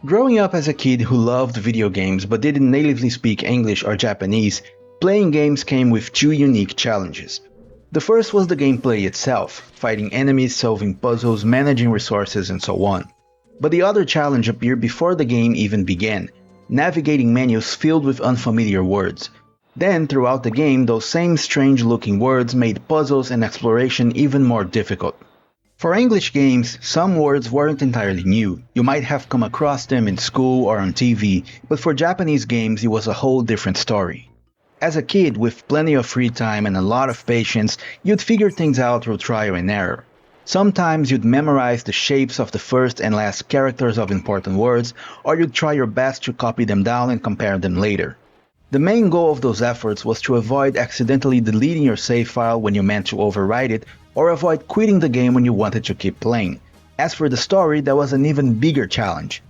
Growing up as a kid who loved video games but didn't natively speak English or Japanese, playing games came with two unique challenges. The first was the gameplay itself, fighting enemies, solving puzzles, managing resources, and so on. But the other challenge appeared before the game even began, navigating menus filled with unfamiliar words. Then, throughout the game, those same strange-looking words made puzzles and exploration even more difficult. For English games, some words weren't entirely new. You might have come across them in school or on TV, but for Japanese games it was a whole different story. As a kid with plenty of free time and a lot of patience, you'd figure things out through trial and error. Sometimes you'd memorize the shapes of the first and last characters of important words, or you'd try your best to copy them down and compare them later. The main goal of those efforts was to avoid accidentally deleting your save file when you meant to overwrite it, or avoid quitting the game when you wanted to keep playing. As for the story, that was an even bigger challenge.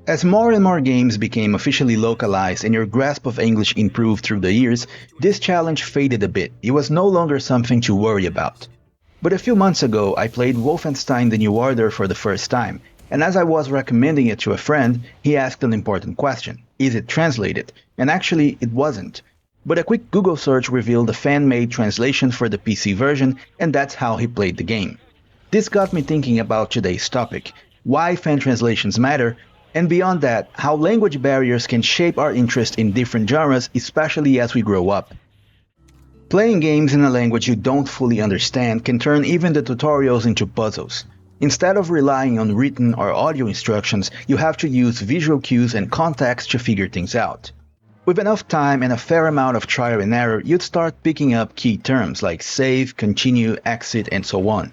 As more and more games became officially localized and your grasp of English improved through the years, this challenge faded a bit. It was no longer something to worry about. But a few months ago, I played Wolfenstein: The New Order for the first time, and as I was recommending it to a friend, he asked an important question: is it translated? And actually, it wasn't. But a quick Google search revealed a fan-made translation for the PC version, and that's how he played the game. This got me thinking about today's topic, why fan translations matter, and beyond that, how language barriers can shape our interest in different genres, especially as we grow up. Playing games in a language you don't fully understand can turn even the tutorials into puzzles. Instead of relying on written or audio instructions, you have to use visual cues and context to figure things out. With enough time and a fair amount of trial and error, you'd start picking up key terms like save, continue, exit, and so on.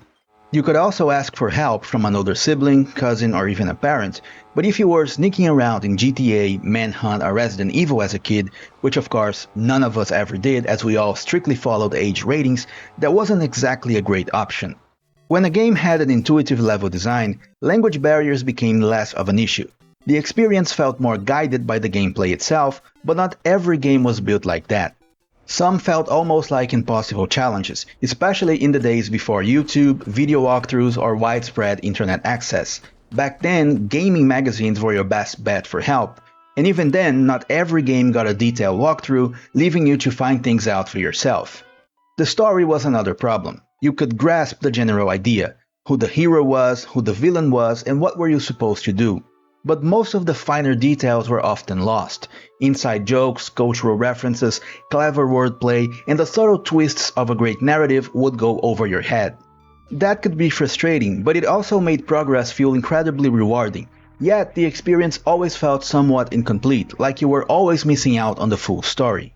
You could also ask for help from an older sibling, cousin, or even a parent, but if you were sneaking around in GTA, Manhunt, or Resident Evil as a kid, which of course none of us ever did as we all strictly followed age ratings, that wasn't exactly a great option. When a game had an intuitive level design, language barriers became less of an issue. The experience felt more guided by the gameplay itself, but not every game was built like that. Some felt almost like impossible challenges, especially in the days before YouTube, video walkthroughs, or widespread internet access. Back then, gaming magazines were your best bet for help, and even then, not every game got a detailed walkthrough, leaving you to find things out for yourself. The story was another problem. You could grasp the general idea, who the hero was, who the villain was, and what were you supposed to do. But most of the finer details were often lost. Inside jokes, cultural references, clever wordplay, and the subtle twists of a great narrative would go over your head. That could be frustrating, but it also made progress feel incredibly rewarding. Yet, the experience always felt somewhat incomplete, like you were always missing out on the full story.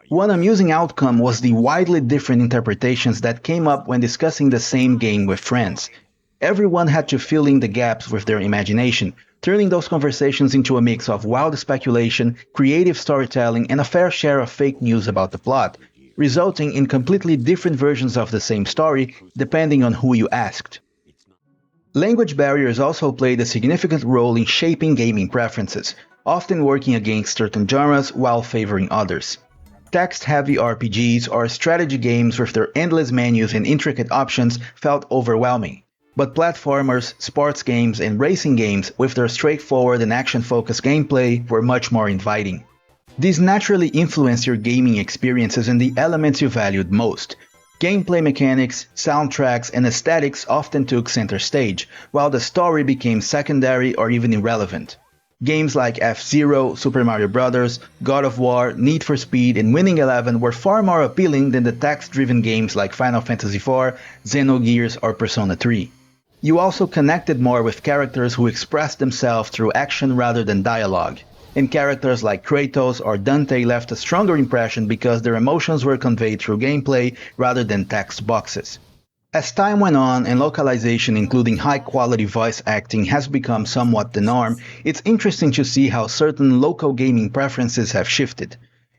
One amusing outcome was the widely different interpretations that came up when discussing the same game with friends. Everyone had to fill in the gaps with their imagination, turning those conversations into a mix of wild speculation, creative storytelling, and a fair share of fake news about the plot, resulting in completely different versions of the same story depending on who you asked. Language barriers also played a significant role in shaping gaming preferences, often working against certain genres while favoring others. Text-heavy RPGs or strategy games with their endless menus and intricate options felt overwhelming. But platformers, sports games, and racing games with their straightforward and action-focused gameplay were much more inviting. These naturally influenced your gaming experiences and the elements you valued most. Gameplay mechanics, soundtracks, and aesthetics often took center stage, while the story became secondary or even irrelevant. Games like F-Zero, Super Mario Bros., God of War, Need for Speed, and Winning Eleven were far more appealing than the text-driven games like Final Fantasy IV, Xenogears, or Persona 3. You also connected more with characters who expressed themselves through action rather than dialogue, and characters like Kratos or Dante left a stronger impression because their emotions were conveyed through gameplay rather than text boxes. As time went on and localization including high-quality voice acting has become somewhat the norm, it's interesting to see how certain local gaming preferences have shifted.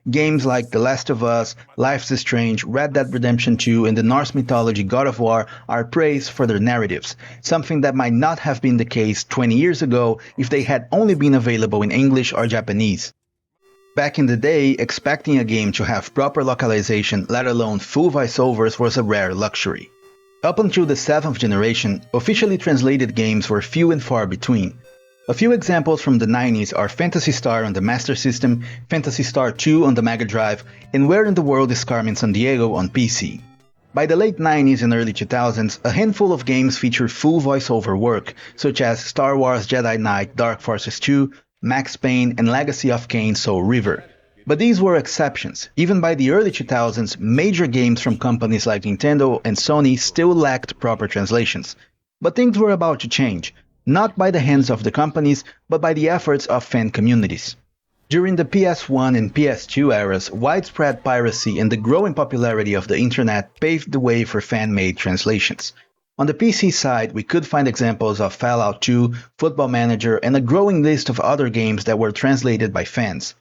Games like The Last of Us, Life is Strange, Red Dead Redemption 2, and the Norse mythology God of War are praised for their narratives, something that might not have been the case 20 years ago if they had only been available in English or Japanese. Back in the day, expecting a game to have proper localization, let alone full voiceovers, was a rare luxury. Up until the 7th generation, officially translated games were few and far between. A few examples from the 90s are Phantasy Star on the Master System, Phantasy Star 2 on the Mega Drive, and Where in the World is Carmen Sandiego on PC. By the late 90s and early 2000s, a handful of games featured full voiceover work, such as Star Wars Jedi Knight Dark Forces 2, Max Payne, and Legacy of Kain Soul River. But these were exceptions. Even by the early 2000s, major games from companies like Nintendo and Sony still lacked proper translations. But things were about to change, not by the hands of the companies, but by the efforts of fan communities. During the PS1 and PS2 eras, widespread piracy and the growing popularity of the internet paved the way for fan-made translations. On the PC side, we could find examples of Fallout 2, Football Manager, and a growing list of other games that were translated by fans.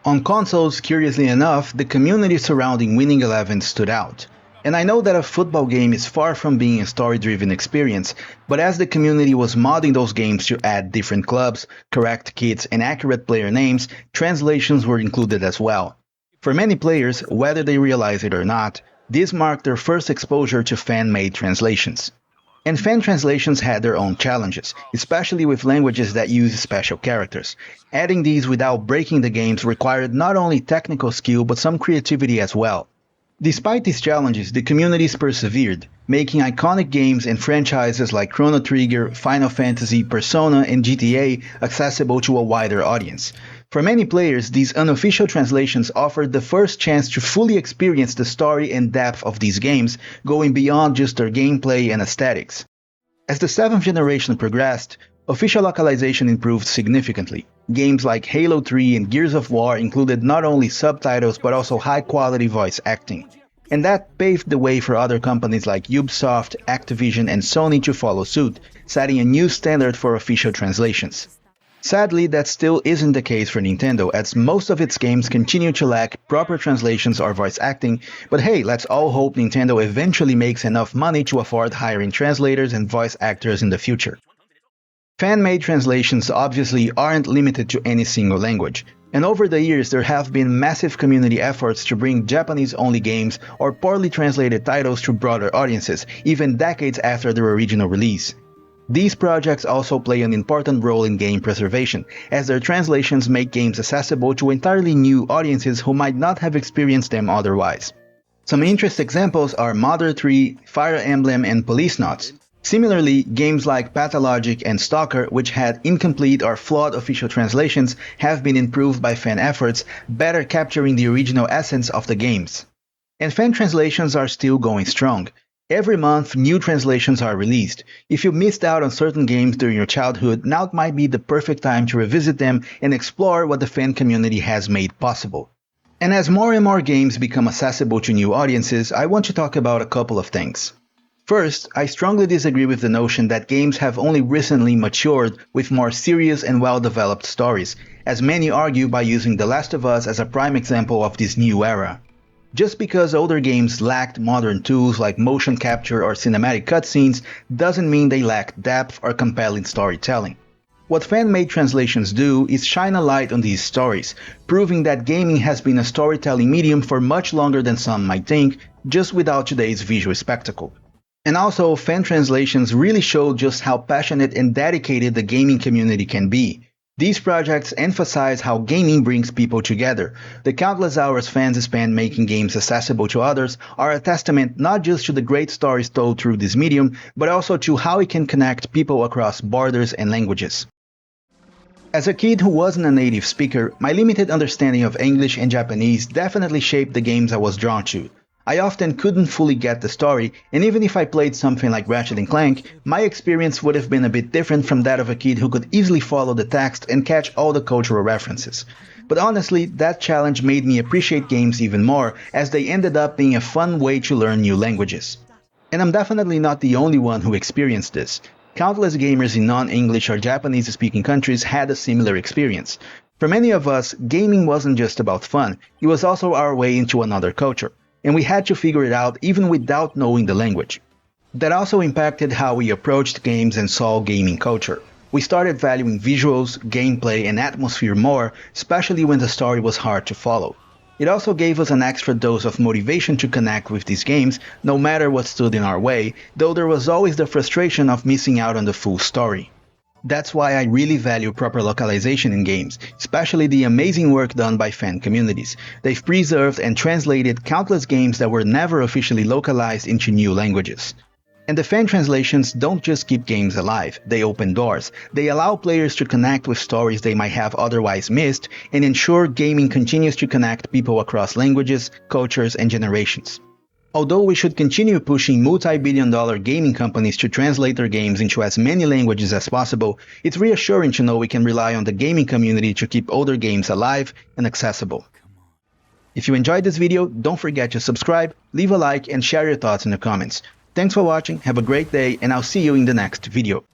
On consoles, curiously enough, the community surrounding Winning Eleven stood out. And I know that a football game is far from being a story-driven experience, but as the community was modding those games to add different clubs, correct kits, and accurate player names, translations were included as well. For many players, whether they realize it or not, this marked their first exposure to fan-made translations. And fan translations had their own challenges, especially with languages that use special characters. Adding these without breaking the games required not only technical skill but some creativity as well. Despite these challenges, the communities persevered, making iconic games and franchises like Chrono Trigger, Final Fantasy, Persona, and GTA accessible to a wider audience. For many players, these unofficial translations offered the first chance to fully experience the story and depth of these games, going beyond just their gameplay and aesthetics. As the 7th generation progressed, official localization improved significantly. Games like Halo 3 and Gears of War included not only subtitles but also high-quality voice acting. And that paved the way for other companies like Ubisoft, Activision, and Sony to follow suit, setting a new standard for official translations. Sadly, that still isn't the case for Nintendo, as most of its games continue to lack proper translations or voice acting, but hey, let's all hope Nintendo eventually makes enough money to afford hiring translators and voice actors in the future. Fan-made translations obviously aren't limited to any single language, and over the years there have been massive community efforts to bring Japanese-only games or poorly translated titles to broader audiences, even decades after their original release. These projects also play an important role in game preservation, as their translations make games accessible to entirely new audiences who might not have experienced them otherwise. Some interesting examples are Mother 3, Fire Emblem, and Policenauts. Similarly, games like Pathologic and Stalker, which had incomplete or flawed official translations, have been improved by fan efforts, better capturing the original essence of the games. And fan translations are still going strong. Every month, new translations are released. If you missed out on certain games during your childhood, now might be the perfect time to revisit them and explore what the fan community has made possible. And as more and more games become accessible to new audiences, I want to talk about a couple of things. First, I strongly disagree with the notion that games have only recently matured with more serious and well-developed stories, as many argue by using The Last of Us as a prime example of this new era. Just because older games lacked modern tools like motion capture or cinematic cutscenes doesn't mean they lack depth or compelling storytelling. What fan-made translations do is shine a light on these stories, proving that gaming has been a storytelling medium for much longer than some might think, just without today's visual spectacle. And also, fan translations really show just how passionate and dedicated the gaming community can be. These projects emphasize how gaming brings people together. The countless hours fans spend making games accessible to others are a testament not just to the great stories told through this medium, but also to how it can connect people across borders and languages. As a kid who wasn't a native speaker, my limited understanding of English and Japanese definitely shaped the games I was drawn to. I often couldn't fully get the story, and even if I played something like Ratchet & Clank, my experience would have been a bit different from that of a kid who could easily follow the text and catch all the cultural references. But honestly, that challenge made me appreciate games even more, as they ended up being a fun way to learn new languages. And I'm definitely not the only one who experienced this. Countless gamers in non-English or Japanese-speaking countries had a similar experience. For many of us, gaming wasn't just about fun, it was also our way into another culture. And we had to figure it out even without knowing the language. That also impacted how we approached games and saw gaming culture. We started valuing visuals, gameplay, and atmosphere more, especially when the story was hard to follow. It also gave us an extra dose of motivation to connect with these games, no matter what stood in our way, though there was always the frustration of missing out on the full story. That's why I really value proper localization in games, especially the amazing work done by fan communities. They've preserved and translated countless games that were never officially localized into new languages. And the fan translations don't just keep games alive, they open doors. They allow players to connect with stories they might have otherwise missed and ensure gaming continues to connect people across languages, cultures, and generations. Although we should continue pushing multi-billion-dollar gaming companies to translate their games into as many languages as possible, it's reassuring to know we can rely on the gaming community to keep older games alive and accessible. If you enjoyed this video, don't forget to subscribe, leave a like, and share your thoughts in the comments. Thanks for watching, have a great day, and I'll see you in the next video.